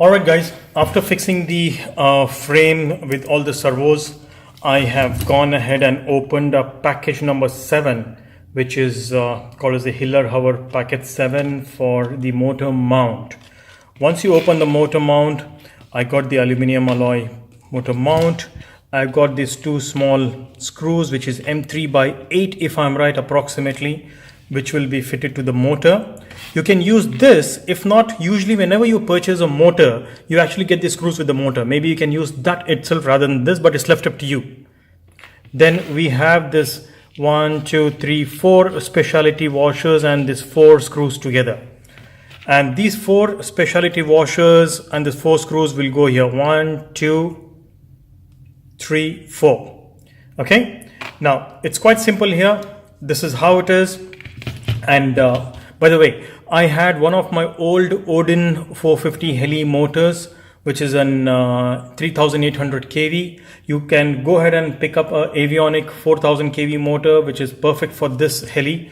Alright guys, after fixing the frame with all the servos, I have gone ahead and opened up package number 7, which is called as the Hiller Hover package 7 for the motor mount. Once you open the motor mount, I got the aluminum alloy motor mount. I've got these two small screws, which is M3 by 8 if I'm right approximately, which will be fitted to the motor. You can use this. If not, usually whenever you purchase a motor, you actually get the screws with the motor. Maybe you can use that itself rather than this, but it's left up to you. Then we have this 1, 2, 3, 4 specialty washers and these 4 screws together. And these 4 specialty washers and these 4 screws will go here. 1, 2, 3, 4. Okay. Now it's quite simple here. This is how it is. And by the way, I had one of my old Odin 450 heli motors, which is an 3800 kV. You can go ahead and pick up a avionic 4000 kV motor, which is perfect for this heli.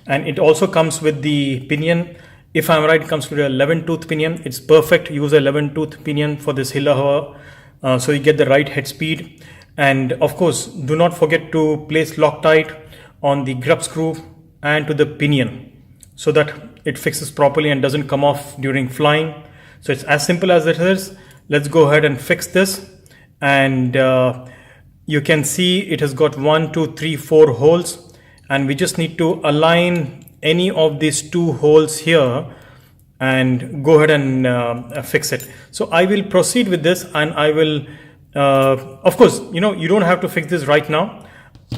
And it also comes with the pinion. If I'm right, it comes with a 11 tooth pinion. It's perfect. Use a 11 tooth pinion for this Hiller Hover, so you get the right head speed. And of course, do not forget to place Loctite on the grub screw and to the pinion so that it fixes properly and doesn't come off during flying. So it's as simple as it is. Let's go ahead and fix this. And you can see it has got 1, 2, 3, 4 holes, and we just need to align any of these 2 holes here and go ahead and fix it. So I will proceed with this, and I will of course, you don't have to fix this right now.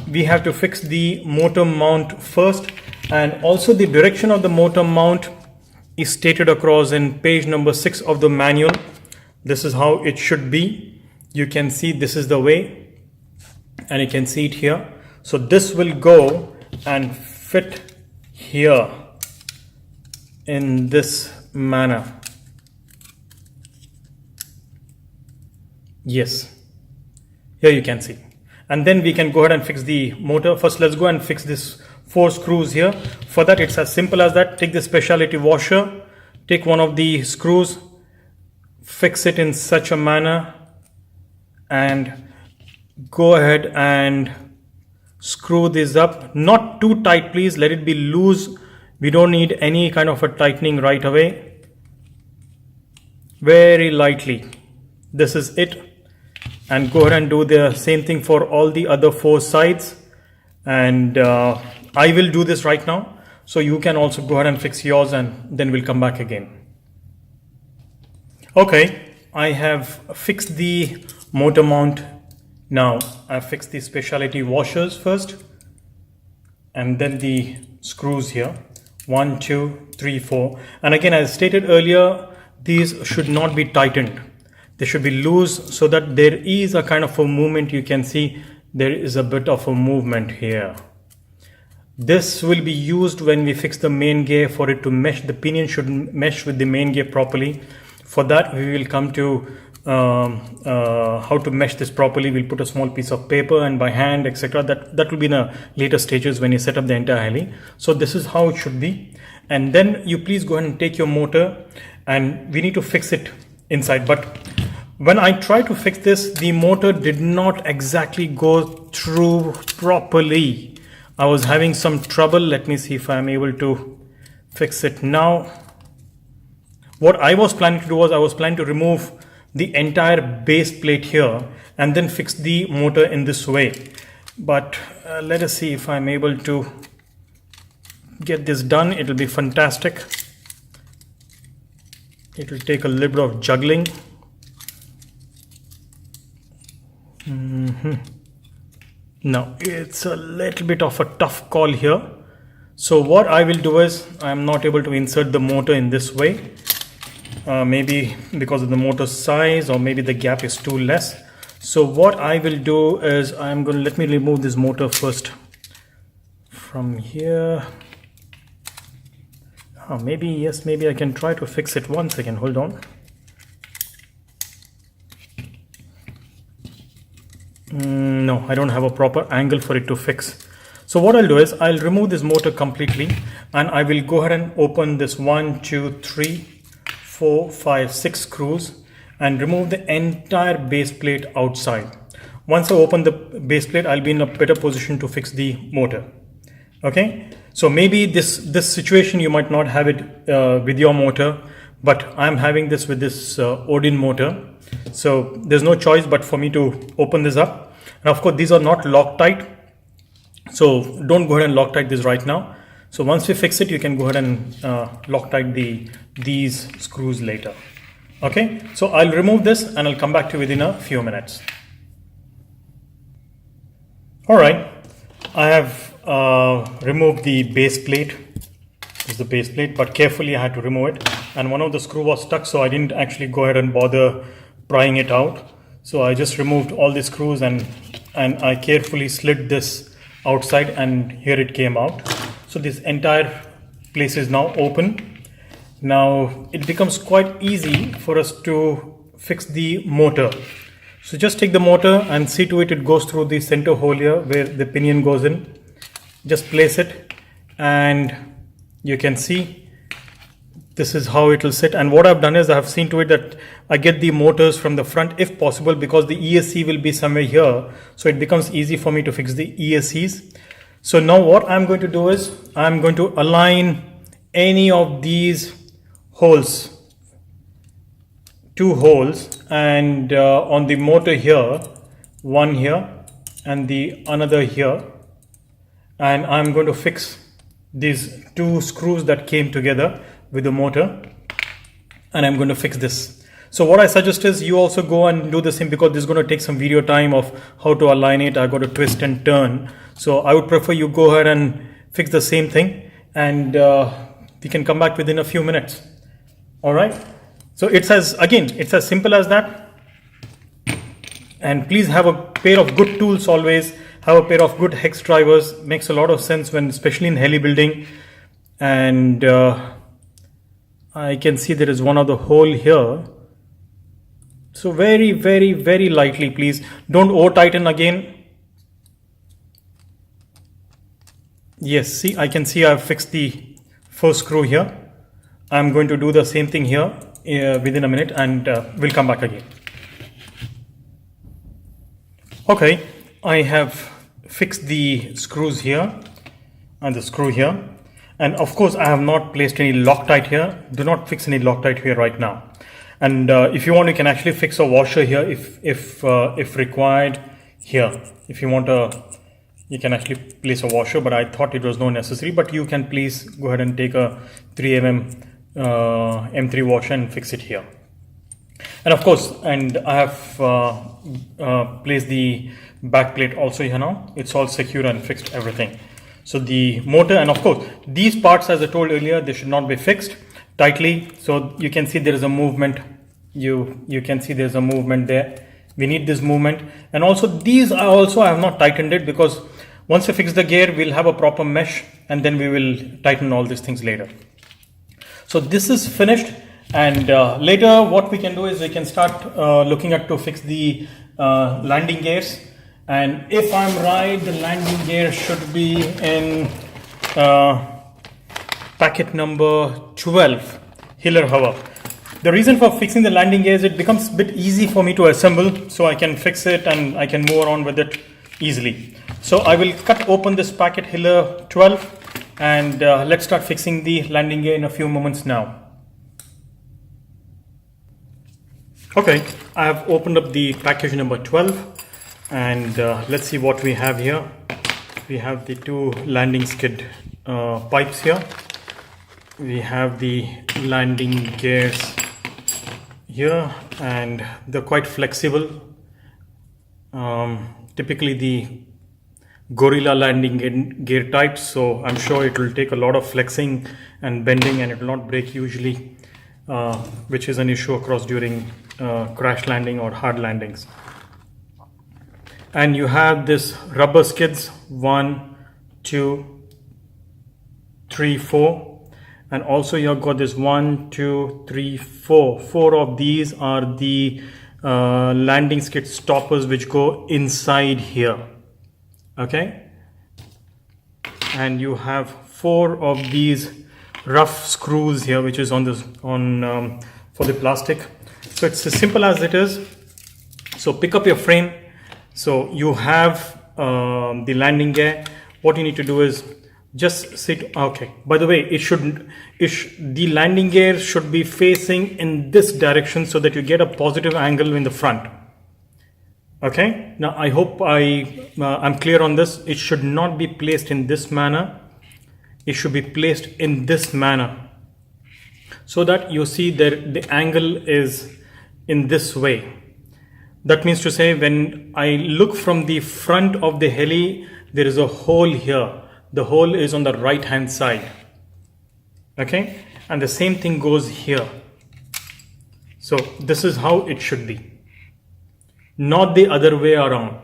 We have to fix the motor mount first, and also the direction of the motor mount is stated across in page number 6 of the manual. This is how it should be. You can see this is the way, and you can see it here. So this will go and fit here in this manner. Yes, here you can see. And then we can go ahead and fix the motor. First, let's go and fix this 4 screws here. For that, it's as simple as that. Take the specialty washer, take one of the screws, fix it in such a manner, and go ahead and screw this up. Not too tight, please. Let it be loose. We don't need any kind of a tightening right away. Very lightly. This is it. And go ahead and do the same thing for all the other 4 sides. And I will do this right now, so you can also go ahead and fix yours, and then we'll come back again. Okay, I have fixed the motor mount. Now I've fixed the specialty washers first, and then the screws here. 1, 2, 3, 4. And again, as stated earlier, these should not be tightened. They should be loose so that there is a kind of a movement. You can see there is a bit of a movement here. This will be used when we fix the main gear for it to mesh. The pinion should mesh with the main gear properly. For that, we will come to how to mesh this properly. We'll put a small piece of paper and by hand, etc. That will be in the later stages when you set up the entire heli. So this is how it should be. And then you please go ahead and take your motor, and we need to fix it inside. But when I tried to fix this, the motor did not exactly go through properly. I was having some trouble. Let me see if I'm able to fix it now. What I was planning to do was I was planning to remove the entire base plate here and then fix the motor in this way. But let us see if I'm able to get this done. It will be fantastic. It will take a little bit of juggling. Now it's a little bit of a tough call here. So what I will do is, I'm not able to insert the motor in this way. Maybe because of the motor size, or maybe the gap is too less. So what I will do is, let me remove this motor first from here. Maybe I can try to fix it. 1 second, hold on. No, I don't have a proper angle for it to fix. So what I'll do is, I'll remove this motor completely, and I will go ahead and open this 1, 2, 3, 4, 5, 6 screws and remove the entire base plate outside. Once I open the base plate, I'll be in a better position to fix the motor. Okay, so maybe this situation you might not have it with your motor, but I'm having this with this Odin motor. So there's no choice but for me to open this up. And of course, these are not Loctite, so don't go ahead and Loctite this right now. So once we fix it, you can go ahead and Loctite these screws later. Okay, so I'll remove this and I'll come back to you within a few minutes. All right, I have removed the base plate. This is the base plate, but carefully I had to remove it. And one of the screw was stuck, so I didn't actually go ahead and bother prying it out. So I just removed all the screws and I carefully slid this outside, and here it came out. So this entire place is now open. Now it becomes quite easy for us to fix the motor. So just take the motor and see to it goes through the center hole here where the pinion goes in. Just place it and you can see this is how it will sit. And what I've done is I have seen to it that I get the motors from the front if possible, because the ESC will be somewhere here. So it becomes easy for me to fix the ESCs. So now what I'm going to do is I'm going to align any of these holes, 2 holes, and on the motor here, one here and the another here, and I'm going to fix these 2 screws that came together with the motor, and I'm going to fix this. So what I suggest is you also go and do the same, because this is going to take some video time of how to align it. I got to twist and turn. So I would prefer you go ahead and fix the same thing, and we can come back within a few minutes. All right. So it's as simple as that. And please have a pair of good tools always. Have a pair of good hex drivers. Makes a lot of sense when, especially in heli building. And I can see there is one other hole here. So very, very, very lightly, please. Don't over tighten again. Yes, see, I can see I've fixed the first screw here. I'm going to do the same thing here within a minute, and we'll come back again. Okay, I have fixed the screws here and the screw here. And of course, I have not placed any Loctite here. Do not fix any Loctite here right now. And if you want, you can actually fix a washer here if required here. If you want you can actually place a washer, but I thought it was not necessary. But you can please go ahead and take a 3mm M3 washer and fix it here. And of course, and I have placed the back plate also here now. It's all secure and fixed everything. So the motor, and of course these parts, as I told earlier, they should not be fixed tightly. So you can see there is a movement. You can see there's a movement there. We need this movement. And also these I have not tightened it, because once we fix the gear, we'll have a proper mesh, and then we will tighten all these things later. So this is finished, and later what we can do is we can start looking at to fix the landing gears. And if I'm right, the landing gear should be in packet number 12, Hiller Hover. The reason for fixing the landing gear is it becomes a bit easy for me to assemble, so I can fix it and I can move around with it easily. So I will cut open this packet Hiller 12, and let's start fixing the landing gear in a few moments now. Okay, I have opened up the package number 12. And let's see what we have here. We have the 2 landing skid pipes here. We have the landing gears here, and they're quite flexible. Typically the Gorilla landing gear type, so I'm sure it will take a lot of flexing and bending, and it will not break usually, which is an issue across during crash landing or hard landings. And you have this rubber skids, 1, 2, 3, 4, and also you've got this 1, 2, 3, 4. 4 of these are the landing skid stoppers which go inside here. Okay, and you have 4 of these rough screws here, which is on this for the plastic. So it's as simple as it is. So pick up your frame. So you have the landing gear. What you need to do is just sit. Okay, by the way, the landing gear should be facing in this direction so that you get a positive angle in the front. Okay, now I hope I'm clear on this. It should not be placed in this manner. It should be placed in this manner so that you see that the angle is in this way. That means to say, when I look from the front of the heli, there is a hole here. The hole is on the right hand side. Okay, and the same thing goes here. So this is how it should be, not the other way around.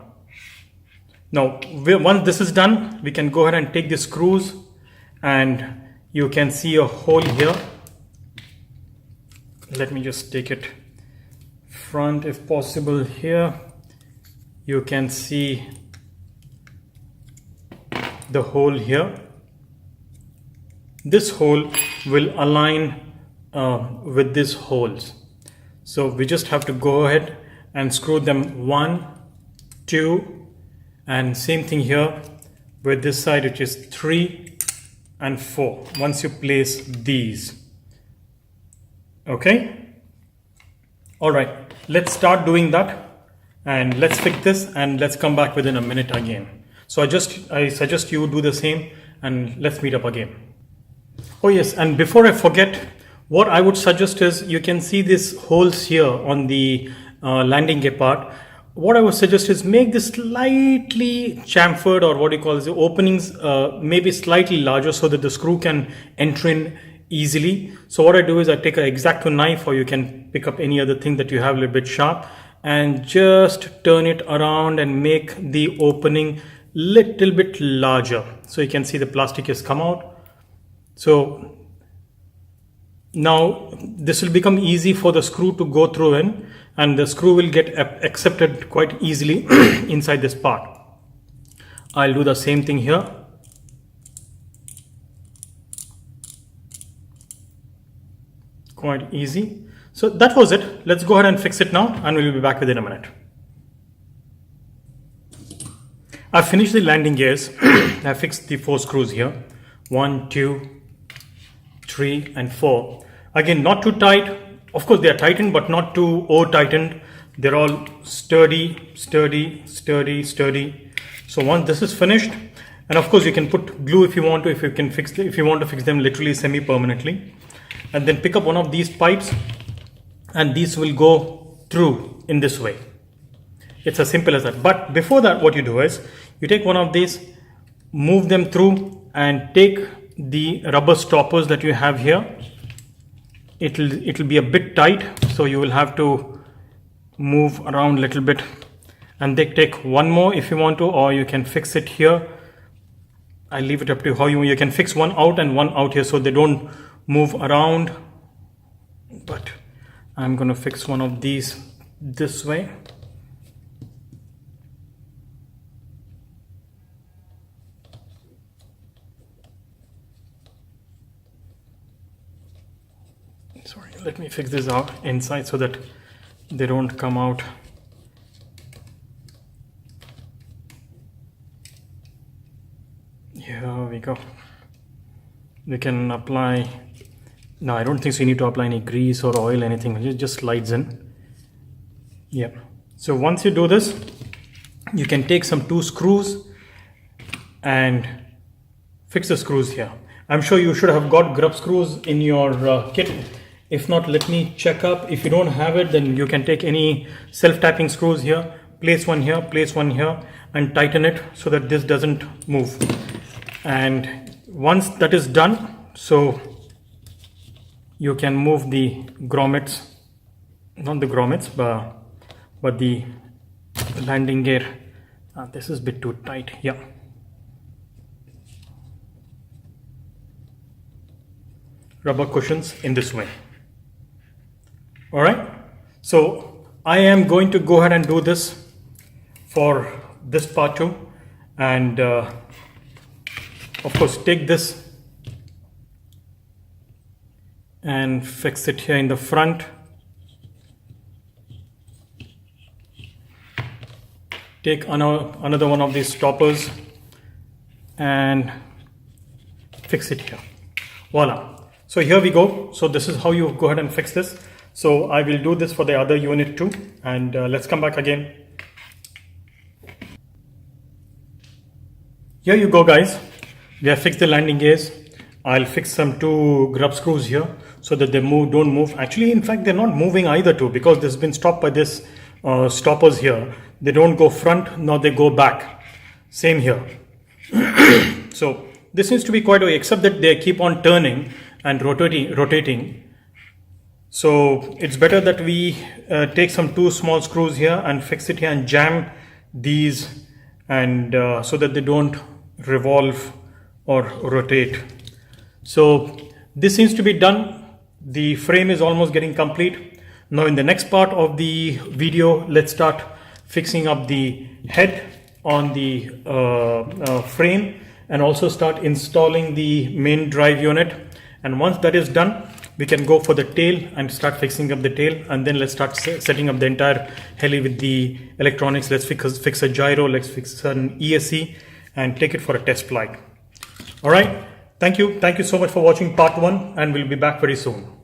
Now once this is done, we can go ahead and take the screws, and you can see a hole here. Let me just take it front if possible. Here you can see the hole here. This hole will align with these holes. So we just have to go ahead and screw them 1, 2, and same thing here with this side, which is 3 and 4 once you place these. Okay, all right, let's start doing that, and let's fix this, and let's come back within a minute again. So I suggest you do the same, and let's meet up again. Oh yes, and before I forget, what I would suggest is, you can see these holes here on the landing gear part. What I would suggest is make this slightly chamfered, or what you call the openings maybe slightly larger, so that the screw can enter in easily. So what I do is I take an X-Acto knife, or you can pick up any other thing that you have a little bit sharp, and just turn it around and make the opening little bit larger. So you can see the plastic has come out. So now this will become easy for the screw to go through in, and the screw will get accepted quite easily inside this part. I'll do the same thing here. Quite easy. So that was it. Let's go ahead and fix it now, and we'll be back within a minute. I've finished the landing gears. I fixed the 4 screws here. 1, 2, 3 and 4. Again, not too tight. Of course they are tightened, but not too over tightened. They're all sturdy, sturdy, sturdy, sturdy. So once this is finished, and of course you can put glue if you want to, if you want to fix them literally semi-permanently, and then pick up one of these pipes, and these will go through in this way. It's as simple as that. But before that, what you do is you take one of these, move them through, and take the rubber stoppers that you have here. It'll be a bit tight, so you will have to move around a little bit, and then take one more if you want to, or you can fix it here. I leave it up to you how you can fix one out and one out here, so they don't move around. But I'm gonna fix one of these this way. Sorry, let me fix this out inside so that they don't come out. Here we go. We can apply. No, I don't think so. You need to apply any grease or oil, anything. It just slides in. Yeah. So once you do this, you can take some 2 screws and fix the screws here. I'm sure you should have got grub screws in your kit. If not, let me check up. If you don't have it, then you can take any self-tapping screws here, place one here, and tighten it so that this doesn't move. And once that is done, so you can move the grommets, not the grommets, but the landing gear. This is a bit too tight. Yeah. Rubber cushions in this way. All right, so I am going to go ahead and do this for this part too, and of course take this and fix it here in the front take another one of these stoppers and fix it here. Voila. So here we go. So this is how you go ahead and fix this. So I will do this for the other unit too, and let's come back again. Here you go, guys. We have fixed the landing gears. I'll fix some 2 grub screws here so that they don't move. Actually, in fact, they're not moving either too, because this has been stopped by this stoppers here. They don't go front nor they go back. Same here. So this seems to be quite okay, except that they keep on turning and rotating. So it's better that we take some 2 small screws here and fix it here and jam these, and so that they don't revolve or rotate. So this seems to be done. The frame is almost getting complete. Now in the next part of the video, let's start fixing up the head on the frame, and also start installing the main drive unit. And once that is done, we can go for the tail and start fixing up the tail, and then let's start setting up the entire heli with the electronics. Let's fix a gyro, let's fix an ESC, and take it for a test flight. All right, thank you so much for watching part 1, and we'll be back very soon.